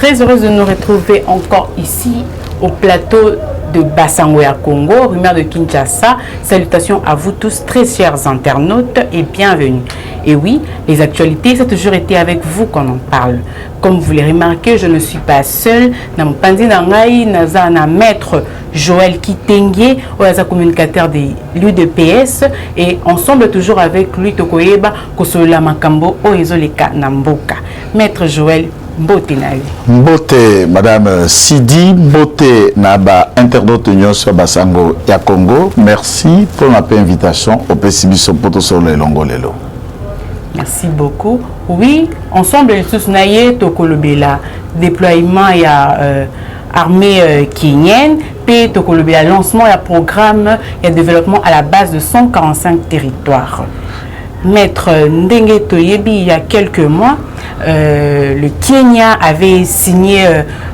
très heureuse de nous retrouver encore ici au plateau de Basango ya Congo, rumeur de Kinshasa. Salutations à vous tous, très chers internautes, et bienvenue. Et oui, les actualités, ça a toujours été avec vous qu'on en parle. Comme vous l'avez remarqué, je ne suis pas seule. Dans mon pandi nangai, naza na maître Joël Kitenge, communicateur de l'UDPS, et ensemble toujours avec lui Tokoyeba Kosola Makambo Oezoleka Namboka. Maître Joël, Mbote naï. Mbote, Madame Sidi, Mbote Naba, internaute Union sur Basango ya Congo. Merci pour ma invitation au Pessibiso Poto sur le Longolelo. Merci beaucoup. Oui, ensemble, tous naïe Tokolobela, déploiement et armée kenyenne, puis Tokolobela, lancement et programme et développement à la base de 145 territoires. Maître Ndenge Toyebi, il y a quelques mois, le Kenya avait signé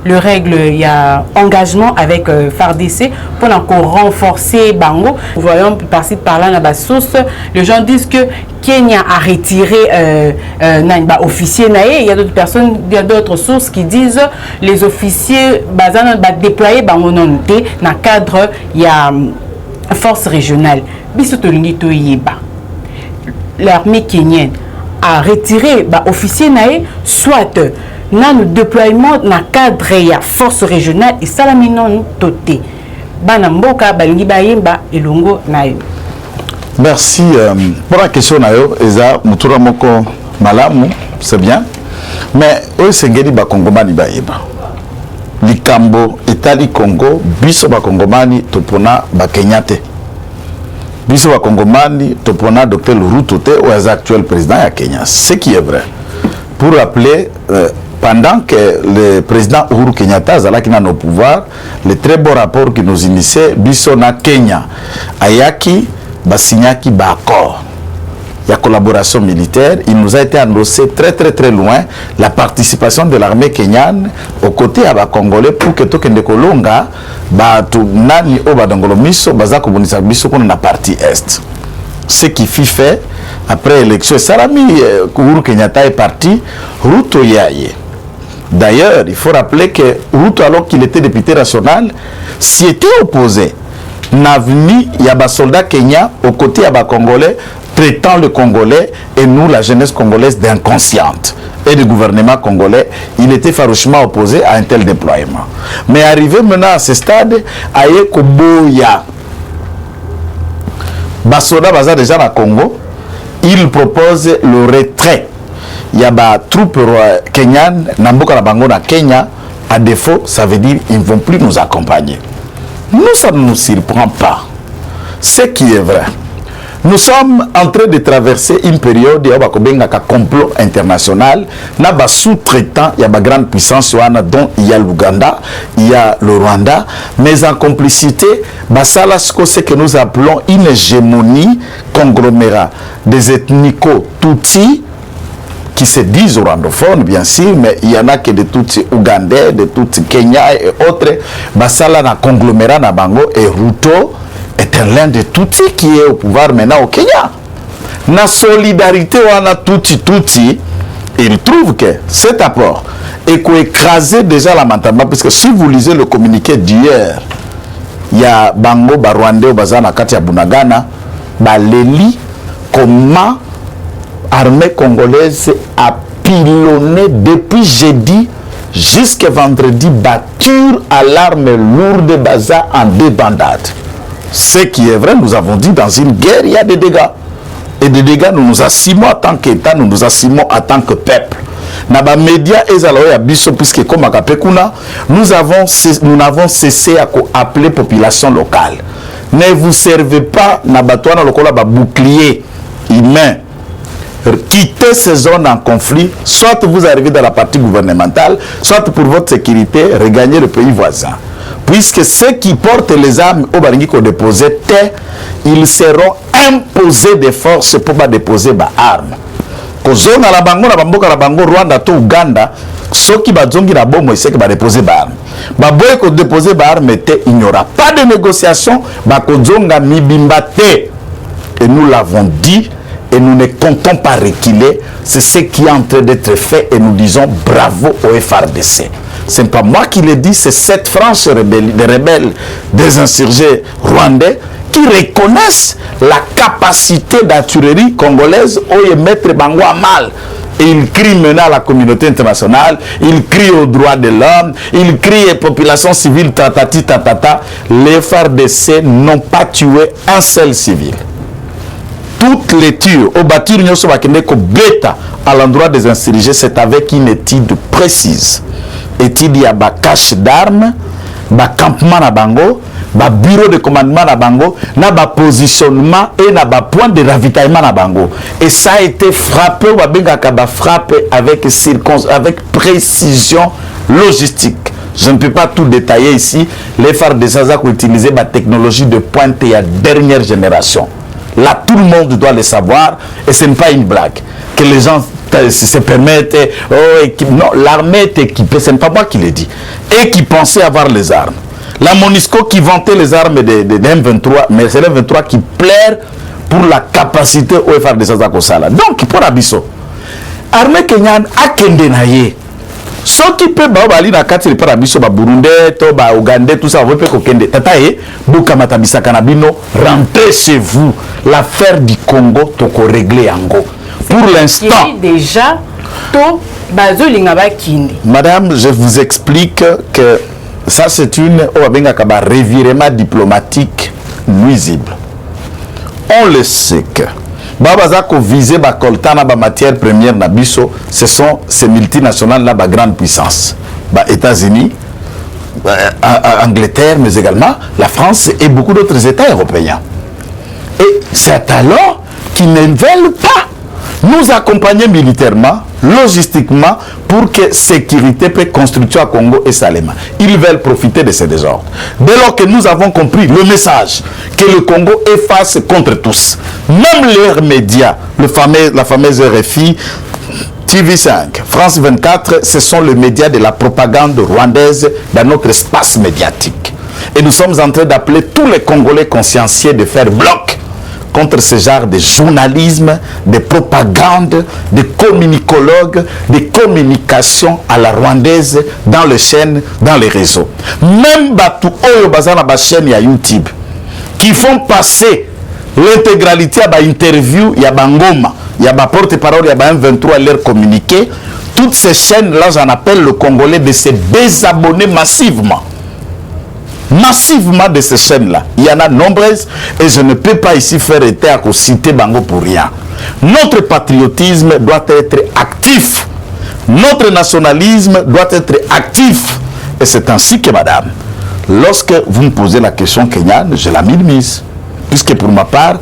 le règle, il y a engagement avec FARDC pour encore renforcer Bango. Nous voyons par-ci par-là dans la source, les gens disent que Kenya a retiré officiers naïe. Il y a d'autres personnes, il y a d'autres sources qui disent les officiers déployés Bango non dans le cadre il y a force régionale. Bisotolingi Toyeba. L'armée kenyenne a retiré officier naïe, soit dans le déploiement dans le cadre de la force régionale et salaminon toté. Banamboka balingi bayemba elongo naïe. Merci pour la question naïo. Eza mutura moko malamu, c'est bien. Mais eux sengeli ba kongomani bayeba. Likambo etali Congo biso ba kongomani topona ba kenyate. Biso wa Kongomani, topona Dr. Ruto te ou actuel président ya Kenya. Ce qui est vrai. Pour rappeler, pendant que le président Uhuru Kenyatta zalaki na nos pouvoirs, le très beau rapport qui nous initiait, biso na Kenya, ayaki, basignaki ba accord. Il y a collaboration militaire, il nous a été annoncé très loin la participation de l'armée kenyane aux côtés à Congolais pour que Tokende Kolonga nani obadangolo miso bazako bonisa biso qu'on a partie est. Ce qui fut fait après l'élection, Salami Uhuru Kenyatta est parti, Ruto yaye. D'ailleurs, il faut rappeler que Ruto, alors qu'il était député national, s'y était opposé. N'aveni yaba soldat Kenya aux côtés à Congolais traitant le Congolais et nous, la jeunesse congolaise, d'inconsciente. Et le gouvernement congolais, il était farouchement opposé à un tel déploiement. Mais arrivé maintenant à ce stade, Aye Koboya, Basoda Baza déjà dans le Congo, il propose le retrait. Il y a des troupes kenyanes, Namboka Nabango na Kenya, à défaut, ça veut dire qu'ils ne vont plus nous accompagner. Nous, ça ne nous surprend pas. Ce qui est vrai. Nous sommes en train de traverser une période où il y a un complot international. Il y a des sous-traitants, il y a des grandes puissances, dont il y a l'Ouganda, il y a le Rwanda. Mais en complicité, c'est ce que nous appelons une hégémonie conglomérat des ethnico-tutsis qui se disent rwandophones, bien sûr, mais il y en a que de Tutsis ougandais, de Tutsis Kenya et autres. Basala na conglomérat na bango et Ruto est l'un de Tutsis qui est au pouvoir maintenant au Kenya. La solidarité wana Tutsi, il trouve que cet apport est écrasé déjà lamentablement, parce que si vous lisez le communiqué d'hier, il y a Bango, Barwande, Bazana, Katia Bunagana, Baleli, comment l'armée congolaise a pilonné depuis jeudi jusqu'à vendredi batture à l'arme lourde Baza en débandade. Ce qui est vrai, nous avons dit, dans une guerre, il y a des dégâts. Et des dégâts, nous nous assumons en tant qu'État, nous nous assumons en tant que peuple. Naba média ezaloya biso puisque comme akapekuna, nous n'avons cessé à appeler population locale. Ne vous servez pas nabatwana lokola ba bouclier humain. Quittez ces zones en conflit, soit vous arrivez dans la partie gouvernementale, soit pour votre sécurité, regagnez le pays voisin. Puisque ceux qui portent les armes au Baringi qu'on déposait, ils seront imposés des forces pour pas déposer des armes. Kozona la bango na bamboka la bango Rwanda to Uganda, ceux qui bazongi na bombo c'est que va déposer des armes. Baboye ko déposer des armes, il n'y aura pas de négociation, ba kozonga mibimbate. Et nous l'avons dit. Et nous ne comptons pas reculer. C'est ce qui est en train d'être fait et nous disons bravo au FARDC. Ce n'est pas moi qui le dis, c'est cette France des rebelles, des insurgés rwandais qui reconnaissent la capacité d'artillerie congolaise au mettre Bango à mal. Et il crie maintenant à la communauté internationale, il crie aux droits de l'homme, il crie aux populations civiles, tatati tatata. Les FARDC n'ont pas tué un seul civil. Toutes les tirs au bâtir bêta à l'endroit des insurgés, c'est avec une étude précise. Étude, il y a des caches d'armes, des campements à Bango, des bureaux de commandement à Bango, des positionnement et des points de ravitaillement à Bango. Et ça a été frappé, avec précision logistique. Je ne peux pas tout détailler ici. Les FARDC ont utilisé la technologie de pointe et à dernière génération. Là, tout le monde doit le savoir et ce n'est pas une blague. Que les gens se permettent, non, l'armée est équipée, ce n'est pas moi qui l'ai dit, et qui pensait avoir les armes. La MONUSCO qui vantait les armes de M23, mais c'est l'M23 qui plaire pour la capacité au FARDC Kosala. Donc, pour Abisso, l'armée kenyane a kendenaye. Ce qui peut aller dans le cas de Burundi, Ougandais, tout ça, vous pouvez kende. Tataye, Boukamata Bisakanabino, rentrez chez vous. L'affaire du Congo, toko réglé Ango. Pour l'instant. Déjà, madame, je vous explique que ça c'est une revirement diplomatique nuisible. On le sait que Babazako visé Bakoltana ba matière première Nabiso, ce sont ces multinationales là, grande puissance. États-Unis, Angleterre, mais également la France et beaucoup d'autres États européens. Et c'est alors qu'ils ne veulent pas nous accompagner militairement, logistiquement, pour que sécurité peut construire à Congo et Salema. Ils veulent profiter de ces désordres. Dès lors que nous avons compris le message que le Congo est face contre tous, même leurs médias, la fameuse RFI, TV5, France 24, ce sont les médias de la propagande rwandaise dans notre espace médiatique. Et nous sommes en train d'appeler tous les Congolais consciencieux de faire bloc contre ce genre de journalisme, de propagande, de communicologues, de communication à la rwandaise dans les chaînes, dans les réseaux. Même Batu Oyo Bazana ba chaîne ya YouTube qui font passer l'intégralité à ba interview, ya Bangoma, ya ba porte-parole, ya ba M23 leur communiqué. Toutes ces chaînes-là, j'en appelle le Congolais de se désabonner massivement. Massivement de ces chaînes-là. Il y en a nombreuses et je ne peux pas ici faire état à citer Bango pour rien. Notre patriotisme doit être actif. Notre nationalisme doit être actif. Et c'est ainsi que, madame, lorsque vous me posez la question kenyane, je la minimise. Puisque pour ma part,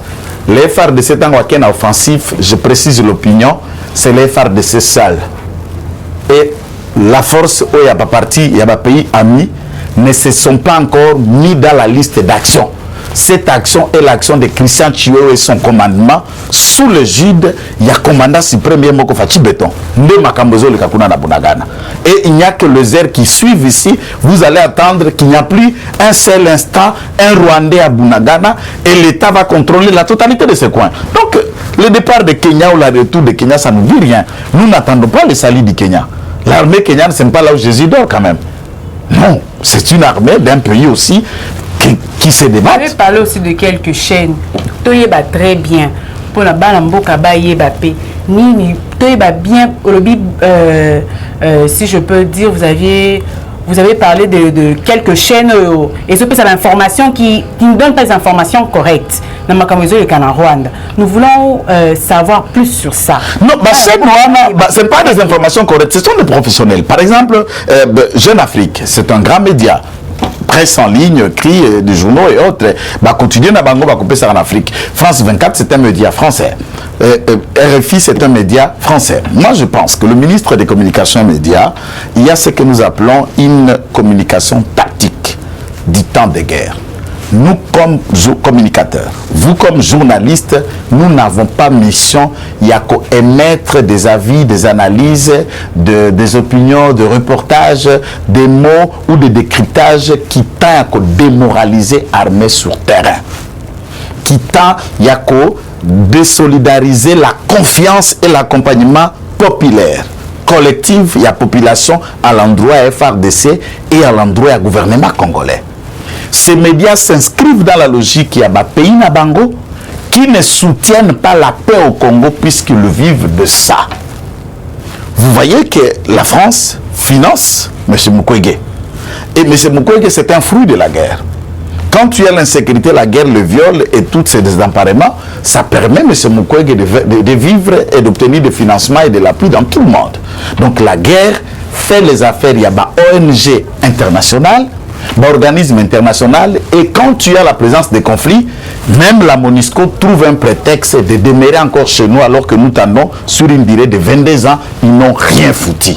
les FARDC Tangoaken offensif, je précise l'opinion, c'est les FARDC seuls. Et la force où il n'y a pas parti, il y a pas pays amis, ne se sont pas encore mis dans la liste d'action. Cette action est l'action de Christian Chiwewe et son commandement sous l'égide il y a commandant suprême Moko Fachi Béton. Et il n'y a que les airs qui suivent ici. Vous allez attendre qu'il n'y a plus un seul instant un Rwandais à Bunagana et l'État va contrôler la totalité de ce coin. Donc le départ de Kenya ou le retour de Kenya, ça ne nous dit rien. Nous n'attendons pas le salut du Kenya. L'armée kenyane, ce n'est pas là où Jésus dort quand même. Non, c'est une armée d'un pays aussi qui se débat. Vous avez parlé aussi de quelques chaînes. Toyeba très bien. Pour la Balamboka Bayeba P. Nini, Toyeba bien. Si je peux dire, vous avez parlé de quelques chaînes et ce que c'est l'information qui ne donne pas les informations correctes. Nous voulons savoir plus sur ça. Non, ce n'est pas des informations correctes, ce sont des professionnels. Par exemple, Jeune Afrique, c'est un grand média. Presse en ligne, écrit, des journaux et autres. Continuer à Bango, couper ça en Afrique. France 24, c'est un média français. RFI, c'est un média français. Moi, je pense que le ministre des Communications et Médias, il y a ce que nous appelons une communication tactique du temps de guerre. Nous, comme communicateurs, vous comme journalistes, nous n'avons pas mission, il y a qu'à émettre des avis, des analyses, des opinions, des reportages, des mots ou des décryptages qui tendent à démoraliser l'armée sur terrain. Qui tend à désolidariser la confiance et l'accompagnement populaire. collective et la population à l'endroit FRDC et à l'endroit du gouvernement congolais. Ces médias s'inscrivent dans la logique qu'il y a des pays Nabango qui ne soutiennent pas la paix au Congo puisqu'ils vivent de ça. Vous voyez que la France finance M. Mukwege. Et M. Mukwege, c'est un fruit de la guerre. Quand tu as l'insécurité, la guerre, le viol et tous ces désemparements, ça permet M. Mukwege de vivre et d'obtenir des financements et de l'appui dans tout le monde. Donc la guerre fait les affaires, il y a des ONG internationales, des organismes internationaux, et quand tu as la présence des conflits, même la MONUSCO trouve un prétexte de demeurer encore chez nous alors que nous tendons sur une durée de 22 ans, ils n'ont rien foutu.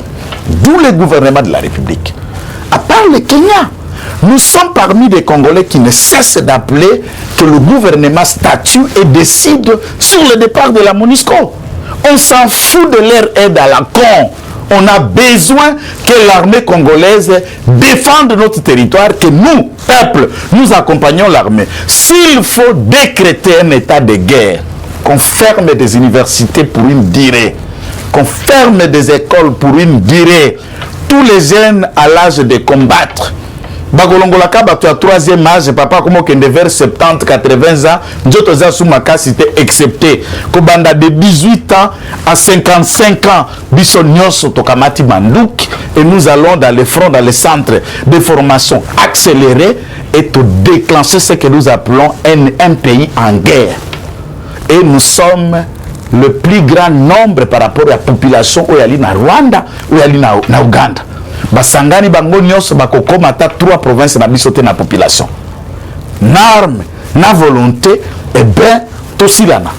D'où le gouvernement de la République. À part le Kenya, nous sommes parmi des Congolais qui ne cessent d'appeler que le gouvernement statue et décide sur le départ de la MONUSCO. On s'en fout de leur aide à la con. On a besoin que l'armée congolaise défende notre territoire, que nous, peuple, nous accompagnons l'armée. S'il faut décréter un état de guerre, qu'on ferme des universités pour une durée, qu'on ferme des écoles pour une durée, tous les jeunes à l'âge de combattre, Bagolongolaka, tu as 3e âge, papa, comme on vers 70, 80 ans, Njotoza Soumakasité excepté. Kobanda de 18 ans à 55 ans, Bissonios Tokamati Mandouk, et nous allons dans les fronts, dans les centres de formation accélérés et te déclencher ce que nous appelons un pays en guerre. Et nous sommes le plus grand nombre par rapport à la population où il y a na Rwanda, où il y a na Ouganda. Basangani bango nyonso bakokoma ata 3 provinces na biso te na population. N'arme, na volonté, et bien, tosilana.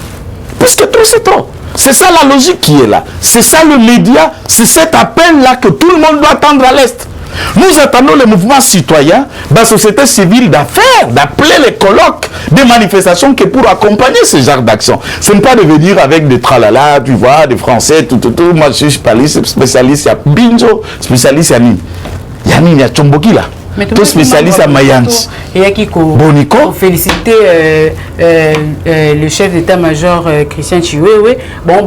Parce que trop c'est trop. C'est ça la logique qui est là. C'est ça le média, c'est cet appel-là que tout le monde doit attendre à l'Est. Nous attendons le mouvement citoyen, la société civile d'affaires, d'appeler les colloques, des manifestations que pour accompagner ce genre d'action. Ce n'est pas de venir avec des tralala, tu vois, des Français, tout. Moi, je suis spécialiste, il y a Binjo, spécialiste, il y a Nini, il y a Chomboki là. Tout spécialiste à Mayans. Et qui Bonico. Féliciter le chef d'état-major Christian Chiwewe. Bon,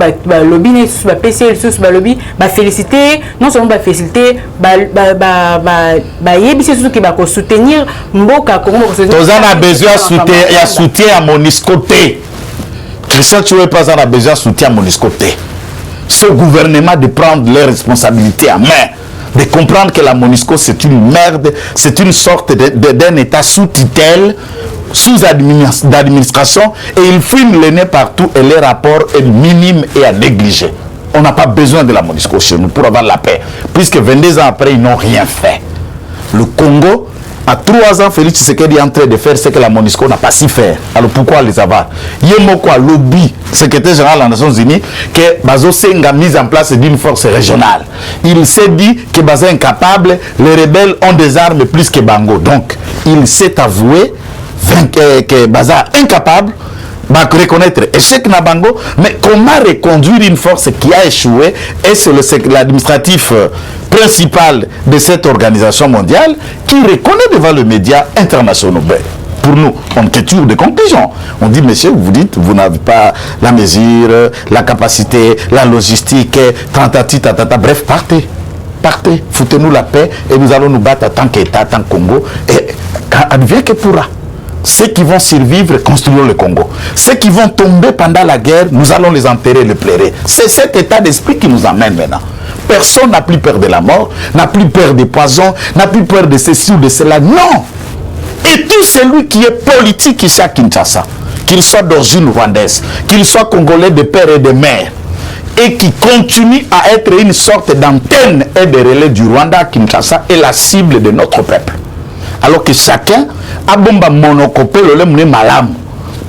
lobby, PCL, lobby, féliciter, non seulement féliciter, qui va soutenir Mboka Congo. Tous en a besoin de soutien à MONUSCO. Christian Chiwewe pas en a besoin de soutien à MONUSCO. Ce gouvernement de prendre leurs responsabilités en main. De comprendre que la MONUSCO c'est une merde, c'est une sorte d'un état sous tutelle, sous administration, et ils fument le nez partout et les rapports est minime et à négliger. On n'a pas besoin de la MONUSCO chez nous pour avoir la paix, puisque 22 ans après ils n'ont rien fait. Le Congo, à 3 ans, Félix Tshisekedi est en train de faire ce que la MONUSCO n'a pas su faire. Alors pourquoi les avoir? Yemoko a lobby, secrétaire général des Nations Unies, que Bazo Senga mise en place d'une force régionale. Il s'est dit que Bazo est incapable, les rebelles ont des armes plus que Bango. Donc, il s'est avoué que Bazo est incapable de reconnaître échec na Bango, mais comment reconduire une force qui a échoué? Et c'est l'administratif principal de cette organisation mondiale qui reconnaît devant les médias internationaux. Ben, pour nous, on est toujours des conclusions. On dit, monsieur, vous dites, vous n'avez pas la mesure, la capacité, la logistique, bref, partez. Partez, foutez-nous la paix et nous allons nous battre en tant qu'État, en tant que Congo. Et quand advient que pourra. Ceux qui vont survivre, construiront le Congo. Ceux qui vont tomber pendant la guerre, nous allons les enterrer, les pleurer. C'est cet état d'esprit qui nous amène maintenant. Personne n'a plus peur de la mort, n'a plus peur des poisons, n'a plus peur de ceci ou de cela. Non! Et tout celui qui est politique ici à Kinshasa, qu'il soit d'origine rwandaise, qu'il soit congolais de père et de mère, et qui continue à être une sorte d'antenne et de relais du Rwanda à Kinshasa, est la cible de notre peuple. Alors que chacun a bomba monocopé le malam.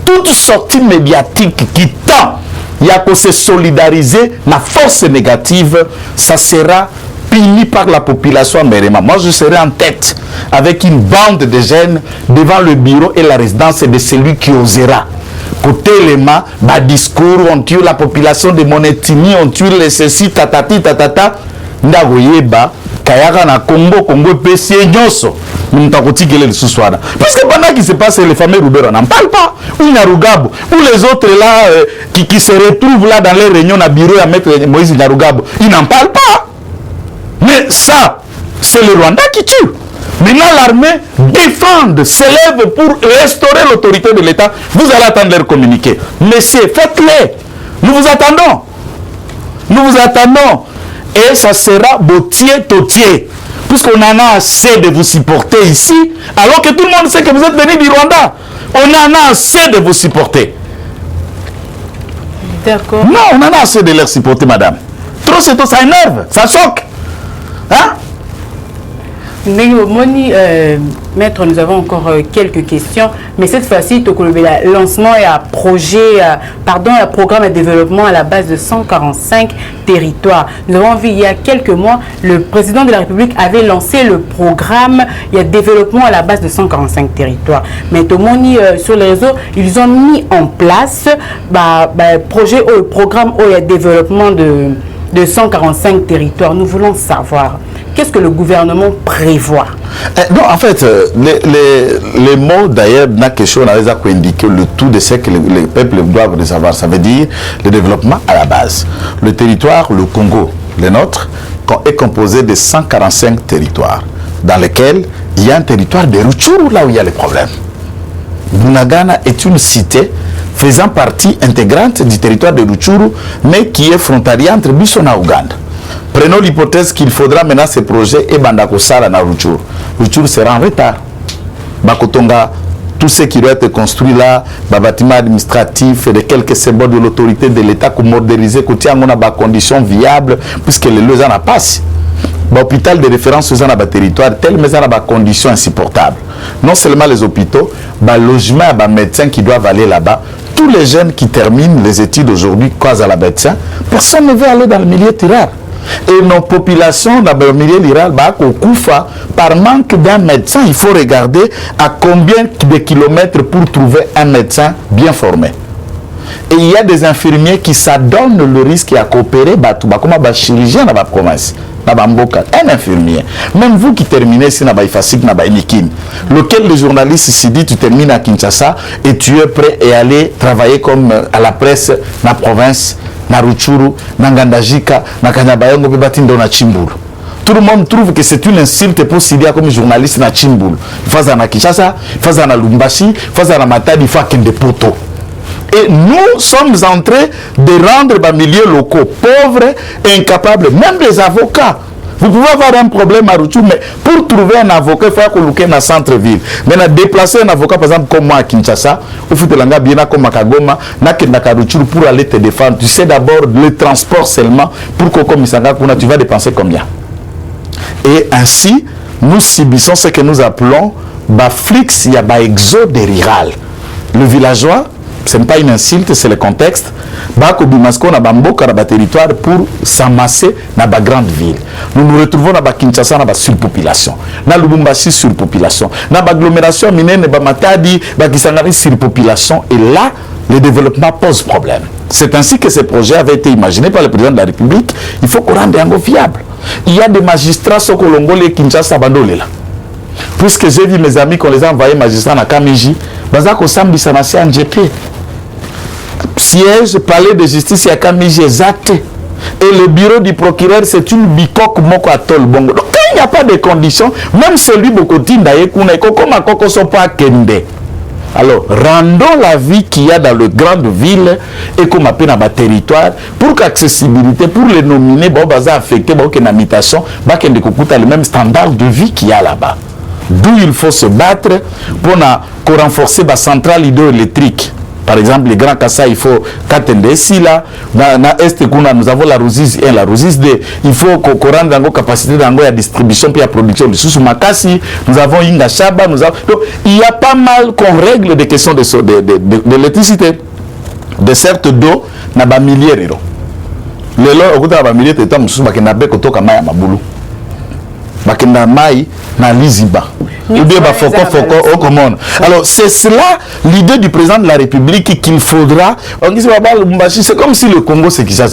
Toute sortie médiatique qui tend à se solidariser la force négative, ça sera puni par la population américaine. Moi, je serai en tête avec une bande de jeunes devant le bureau et la résidence de celui qui osera. Côté les mains, discours, on tue la population de Monetini, on tue les ceci, tatati, tatata, ndagoyeba. Kayaka na Congo PC nyoso parce que pendant qu'il se passe les fameux Roubero n'en parle pas, ou Narugabo, ou les autres là qui se retrouvent là dans les réunions à bureau à mettre Moïse Narugabo, ils n'en parlent pas. Mais ça, c'est le Rwanda qui tue. Maintenant, l'armée défend, s'élève pour restaurer l'autorité de l'État. Vous allez attendre leur communiquer. Laissez, faites-les. Nous vous attendons. Nous vous attendons. Et ça sera botier-totier. Puisqu'on en a assez de vous supporter ici, alors que tout le monde sait que vous êtes venus du Rwanda. On en a assez de vous supporter. D'accord. Non, on en a assez de leur supporter, madame. Trop, c'est tout, ça énerve, ça choque. Hein? Moni, maître, nous avons encore quelques questions, mais cette fois-ci, Tokolobela, lancement et un projet, un programme de développement à la base de 145 territoires. Nous avons vu il y a quelques mois, le président de la République avait lancé le programme, il y a développement à la base de 145 territoires. Mais Tomoni, sur les réseaux, ils ont mis en place projet ou programme ou développement de 145 territoires. Nous voulons savoir, qu'est-ce que le gouvernement prévoit? Non, en fait, les mots d'ailleurs, n'a quelque chose, on a indiqué le tout de ce que les peuples doivent savoir. Ça veut dire le développement à la base. Le territoire, le Congo, le nôtre, est composé de 145 territoires, dans lesquels il y a un territoire de Rutshuru, là où il y a les problèmes. Bunagana est une cité faisant partie intégrante du territoire de Rutshuru, mais qui est frontalier entre Bissau et Ouganda. Prenons l'hypothèse qu'il faudra maintenant ce projet et Bandakosara na Rutshuru. Rutshuru sera en retard. Bakotonga, tout ce qui doit être construit là, bâtiments administratifs et de quelques symboles de l'autorité de l'État pour moderniser, qu'on tient des conditions viables, puisque les lois n'ont pas. L'hôpital de référence dans le territoire, tel mais dans des conditions insupportables. Non seulement les hôpitaux, les logements, les médecins qui doivent aller là-bas. Tous les jeunes qui terminent les études aujourd'hui, cause à la médecin, personne ne veut aller dans le milieu rural. Et nos populations dans le milieu rural, par manque d'un médecin, il faut regarder à combien de kilomètres pour trouver un médecin bien formé. Et il y a des infirmiers qui s'adonnent le risque à coopérer, comme un chirurgien dans la province. Un infirmier. Même vous qui terminez ici, lequel le journaliste s'est dit, tu termines à Kinshasa et tu es prêt à aller travailler comme à la presse dans la province, dans Rutshuru, dans Ngandajika, dans Kanyabayongo, dans Chimburu. Tout le monde trouve que c'est une insulte pour s'y dire comme journaliste dans Chimburu. Il faut à Kinshasa, il faut à Lumbashi, il faut à Matadi, il faut à Kendepoto. Et nous sommes en train de rendre les milieux locaux pauvres et incapables, même les avocats. Vous pouvez avoir un problème à Rutshuru, mais pour trouver un avocat, il faut coloquer dans le centre-ville. Maintenant, déplacer un avocat, par exemple, comme moi à Kinshasa, ou Futelanga, bien comme à Kagoma, à Rutshuru pour aller te défendre. Tu sais d'abord le transport seulement, pour que comme tu vas dépenser combien. Et ainsi, nous subissons ce que nous appelons Baflix, il y a exode rural. Le villageois, ce n'est pas une insulte, c'est le contexte. Bako Bimasko na Bamboka na territoire pour s'amasser dans la grande ville. Nous nous retrouvons dans Kinshasa dans la surpopulation, dans Lubumbashi surpopulation, dans l'agglomération minene Bamatadi, Bakisangari surpopulation. Et là, le développement pose problème. C'est ainsi que ce projet avait été imaginé par le président de la République. Il faut qu'on rende un viable. Il y a des magistrats Sokolongo et Kinshasa Bandole là. Puisque j'ai vu mes amis qu'on les a envoyés magistrats à Kamiji, Bazako Sambi Sanasi en GP. Siège, palais de justice à Kamiji exact. Et le bureau du procureur, c'est une bicoque moko atol bongo. Donc quand il n'y a pas de conditions, même celui Bokotin d'ailleurs, comme à Koko sont pas Kende. Alors, rendons la vie qu'il y a dans les grandes villes et comme appelle dans le territoire pour qu'accessibilité, pour les nominer, bon, bah, ça affecté, bon, qu'il y a une habitation, bah, qu'il y a le même standard de vie qu'il y a là-bas. D'où il faut se battre pour renforcer la centrale hydroélectrique. Par exemple, les Grands Kassa, il faut qu'attendre ici, là, dans l'Est, nous avons la Rosis 1, la Rosis 2. Il faut qu'on rende dans la capacité de la distribution et la production de sous Makassi. Nous avons Inga Chaba. Donc, il y a pas mal qu'on règle des questions d'électricité, de certes d'eau, dans les milliers d'euros. Les lois, au bout de la milliers de temps, nous avons des bécotos comme Maya Maboulou. Bakenda Maï, na Liziba. Ou bien Foko au commande. Alors c'est cela l'idée du président de la République qu'il faudra. C'est comme si le Congo c'est qui ça.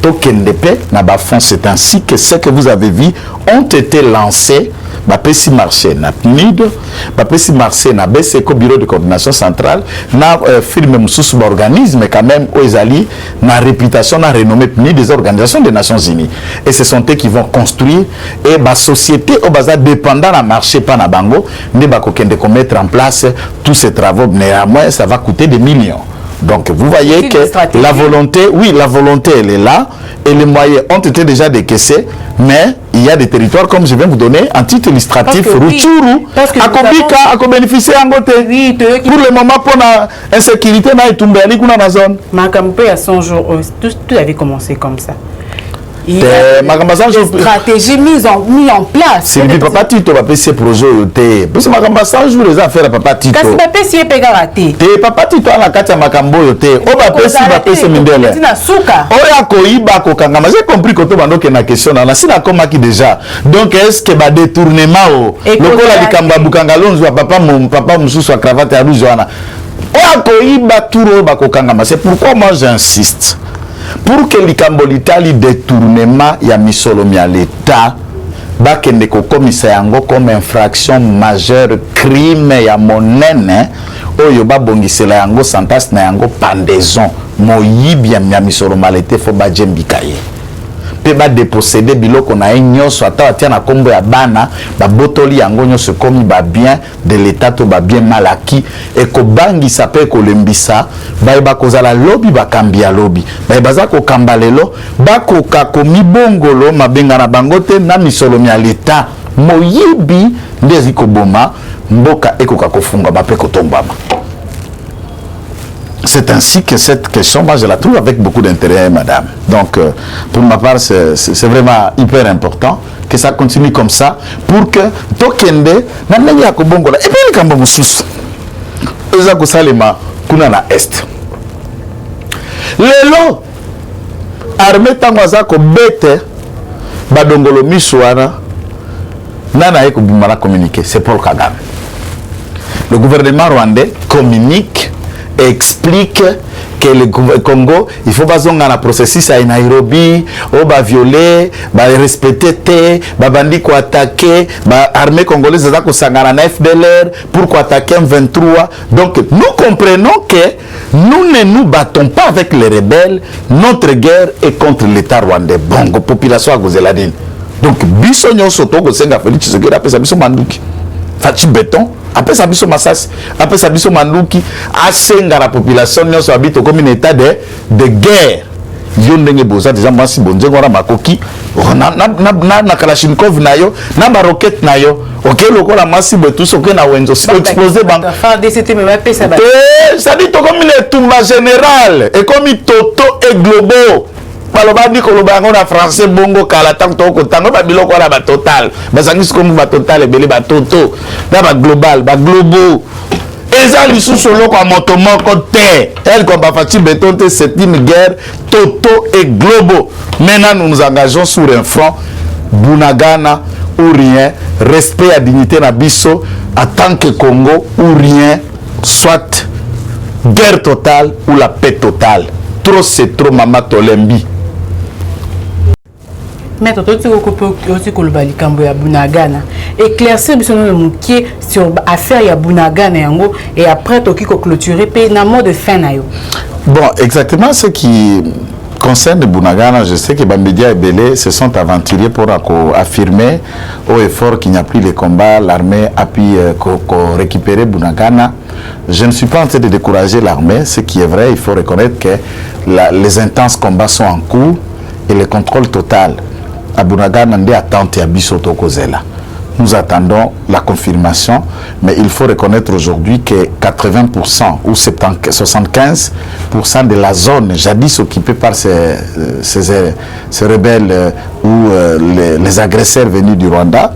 Tokendepe na bafon, c'est ainsi que ce que vous avez vu ont été lancés bapesi marché na PNUD, bapesi marché na BCECO, bureau de coordination centrale, na firme mususu organisme quand même Oezali na réputation na renommée PNUD des organisations des Nations Unies. Et ce sont eux qui vont construire et ba société au bazar dépendant na marché pas na bango, ne ba kokende ko mettre en place tous ces travaux, néanmoins ça va coûter des millions. Donc vous voyez que la volonté, oui, la volonté elle est là et les moyens ont été déjà décaissés, mais il y a des territoires comme je viens vous donner en titre illustratif, Rutshuru, à bénéficier en côté. Oui, pour le moment pour la insécurité na etumbeli kuna na zone. Makampe à son jour, tout avait commencé comme ça. Il y a des stratégies mises en place. C'est le papa Tito va passer projet té. Parce que makambasan jour les affaires à papa Tito. Kasi papa si pega raté. Té papa Tito ala kati makambo té. O ba pesi mindele. Tina suka. O ya koiba ko kangama. J'ai compris que to bando ke na question na sina koma ki déjà. Donc est-ce que ba détournement o lokola likamba bukanga lonzo papa mususu wa cravate ya rouge wana. O ya koiba turo ba ko kangama. C'est pourquoi moi j'insiste. Pour que likambo litali détournement ya misolomi à l'État bakende ko komisa yango comme infraction majeure crime ya monene oyo babongisela yango sentence na yango pendaison moyibi ya misolomi à l'État fo ba jembikaye pe ba déposséder biloko na nyonso ata atia na kombo ya bana ba botoli yango nyonso komi ba bien de l'État to ba bien mal acquis et ko bangisa pe ko lembisa ba ba kozala lobi ba kambia lobi ba baza ko kambalelo ba ko ka komi bongolo mabenga na bangote na misolomi ya l'État moyibi ndezi ko boma mboka ekoka kofunga ba pe ko tombama. C'est ainsi que cette question, moi je la trouve avec beaucoup d'intérêt, madame. Donc, pour ma part, c'est vraiment hyper important que ça continue comme ça pour que Tokende, Nanani Akobongola, et puis les Kambamoussous, Ezako Salema, Kunana Est. Lelo, armée Tangwazako Bete, Badongolo Misouana, Nana Eko Bumala communiqué, c'est Paul Kagame. Le gouvernement rwandais communique, explique que le Congo, il faut pas un processus à Nairobi, on va violer, va respecter, va bandi ko attaquer, va armée congolaise za ko sangana na FDLR pour attaquer M23. Donc nous comprenons que nous ne nous battons pas avec les rebelles, notre guerre est contre l'État rwandais. Bongo population à Gozeladine. Donc biso nyonso to ko senga Félix Tshisekedi apesa biso manduki. Fati béton après ça biso masasi après ça biso manduki asenga la population nyonso habite comme un état de guerre yo ndenge boza déjà moi si bonze ngora makoki na kalashnikov na yo na ba roquette na yo OK lokola masi betu soke na wenzo si exposer bank ça dit to comme le tumba général et comme toto et globo baloba di ko loba ngona français bongo kala tant to ko tango ba biloko la ba total bazangisi comme ba total ebele ba toto na ba global ba globo eza lisusu loko a moto moko te elle comme ba fati beton te c'est une guerre toto et globo. Maintenant nous nous engageons sur un front Bunagana ou rien, respect à dignité na biso en tant que Congo ou rien, soit guerre totale ou la paix totale. Trop c'est trop mama tolembi. Mais tu aussi que le Balikambo ya Bunagana éclaircir le moukier sur affaire ya Bunagana yango et après tu ko clôturer pe na mot de fin na yo. Bon, exactement ce qui concerne Bunagana, je sais que les médias et Belé se sont aventurés pour affirmer au effort qu'il n'y a plus les combats, l'armée a pu récupérer Bunagana. Je ne suis pas en train de décourager l'armée, ce qui est vrai, il faut reconnaître que les intenses combats sont en cours et le contrôle total à Bunagana n'est attente à Bisoto Kozela. Nous attendons la confirmation, mais il faut reconnaître aujourd'hui que 80% ou 75% de la zone jadis occupée par ces rebelles ou les agresseurs venus du Rwanda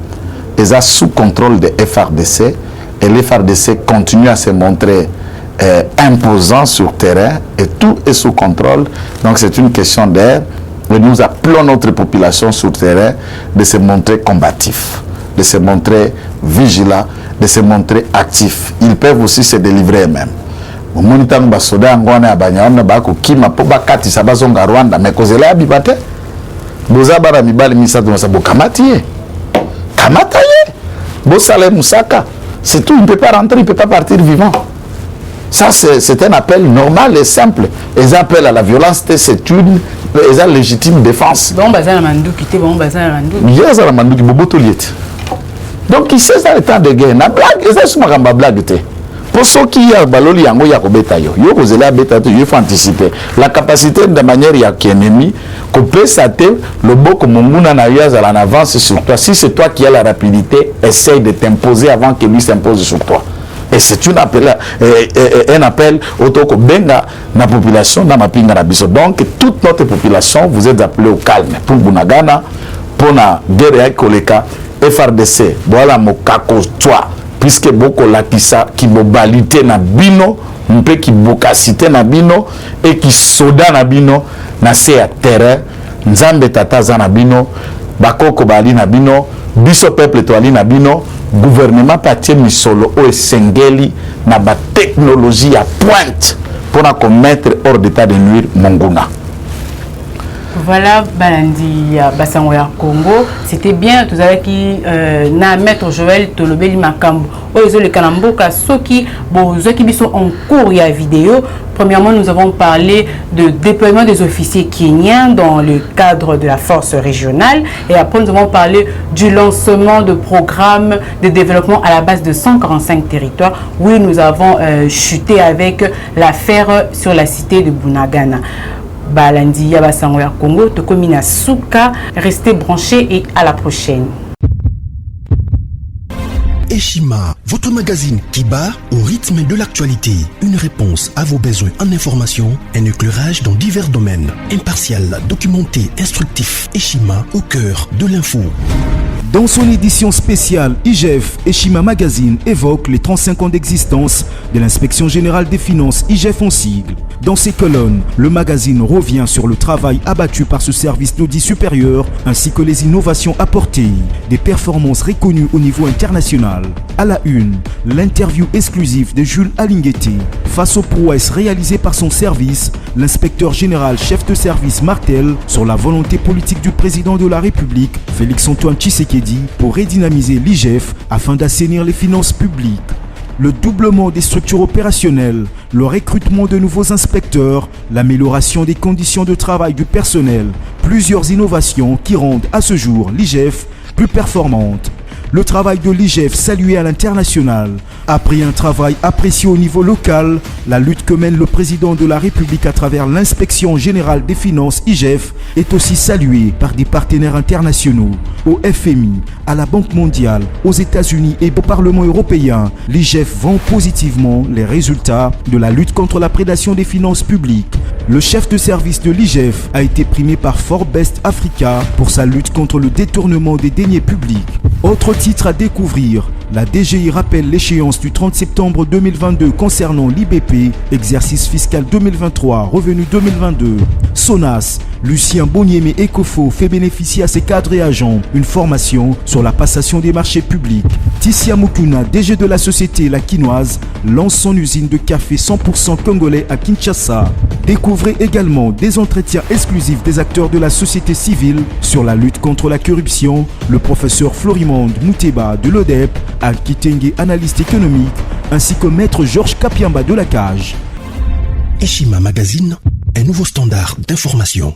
est sous contrôle de FRDC et les FRDC continue à se montrer imposant sur terrain et tout est sous contrôle. Donc c'est une question d'air et nous appelons notre population sur terrain de se montrer combatif, de se montrer vigilant, de se montrer actif. Ils peuvent aussi se délivrer eux-mêmes. Au moniteur basoda ngwana abanyana bako kima po bakati sabazonga Rwanda mais kozela abibate boza bara mibali misato masabo kamatiye kamataye Bossale Moussaka. C'est tout, il ne peut pas rentrer, il ne peut pas partir vivant. Ça, c'est un appel normal et simple. Les appels à la violence, c'est une légitime défense. Bon, bazar Mandouki, bon, bazar Mandouki. Il y a Mandouki, Boboto Liet. Donc, il sait dans le temps de guerre. La blague, c'est ce que je blague. Pour ceux qui ont baloli yango ya kobeta yo, yo kozela beta to, il faut anticiper. La capacité de manière ya qui ennemi, qu'on peut s'attendre, le beau comme munguna na yo en avance sur toi. Si c'est toi qui as la rapidité, essaye de t'imposer avant que lui s'impose sur toi. Et c'est un appel au benga na population na mapinga na biso. Donc toute notre population, vous êtes appelés au calme pour Bunagana, pour la guerre ya koleka, FRDC, voilà mokako toi. Puisque beaucoup latissa qui mobilité na bino, un peu qui bokasité na bino et qui soda na bino na se à terrain, nzambe tata na bino, bakoko bali na bino, biso peuple toali na bino, gouvernement patie misolo o esengeli na ba technologie à pointe pour na mettre hors d'état de nuire monguna. Voilà, Balandi Bassangoya Congo. C'était bien, tout à qui na maître Joël Tolobeli Makambo. Ozo le Kalamboka, ceux qui sont en cours et à vidéo. Premièrement, nous avons parlé de déploiement des officiers kenyans dans le cadre de la force régionale. Et après, nous avons parlé du lancement de programmes de développement à la base de 145 territoires. Oui, nous avons chuté avec l'affaire sur la cité de Bunagana. Balandi Yabasangoya Congo, Tokomina Souka, restez branchés et à la prochaine. Eshima, votre magazine qui bat au rythme de l'actualité. Une réponse à vos besoins en information, un éclairage dans divers domaines. Impartial, documenté, instructif. Eshima au cœur de l'info. Dans son édition spéciale, IGF Eshima Magazine évoque les 35 ans d'existence de l'Inspection Générale des Finances, IGF en sigle. Dans ses colonnes, le magazine revient sur le travail abattu par ce service d'audit supérieur ainsi que les innovations apportées, des performances reconnues au niveau international. À la une, l'interview exclusive de Jules Alingueté. Face aux prouesses réalisées par son service, l'inspecteur général chef de service martèle sur la volonté politique du président de la République, Félix-Antoine Tshisekedi, pour redynamiser l'IGF afin d'assainir les finances publiques. Le doublement des structures opérationnelles, le recrutement de nouveaux inspecteurs, l'amélioration des conditions de travail du personnel, plusieurs innovations qui rendent à ce jour l'IGF plus performante. Le travail de l'IGF salué à l'international. Après un travail apprécié au niveau local, la lutte que mène le président de la République à travers l'Inspection Générale des Finances IGF est aussi saluée par des partenaires internationaux. Au FMI, à la Banque mondiale, aux États-Unis et au Parlement européen, l'IGF vend positivement les résultats de la lutte contre la prédation des finances publiques. Le chef de service de l'IGF a été primé par Forbes Africa pour sa lutte contre le détournement des deniers publics. Autre titre à découvrir, la DGI rappelle l'échéance du 30 septembre 2022 concernant l'IBP, exercice fiscal 2023, revenu 2022. SONAS, Lucien Boniemé Ecofo fait bénéficier à ses cadres et agents une formation sur la passation des marchés publics. Tissia Mukuna, DG de la société La Quinoise, lance son usine de café 100% congolais à Kinshasa. Découvrez également des entretiens exclusifs des acteurs de la société civile sur la lutte contre la corruption, le professeur Florimond Mouteba de l'ODEP, Al-Kitenge, analyste économique, ainsi que maître Georges Kapiamba de la Cage. Eshima Magazine, un nouveau standard d'information.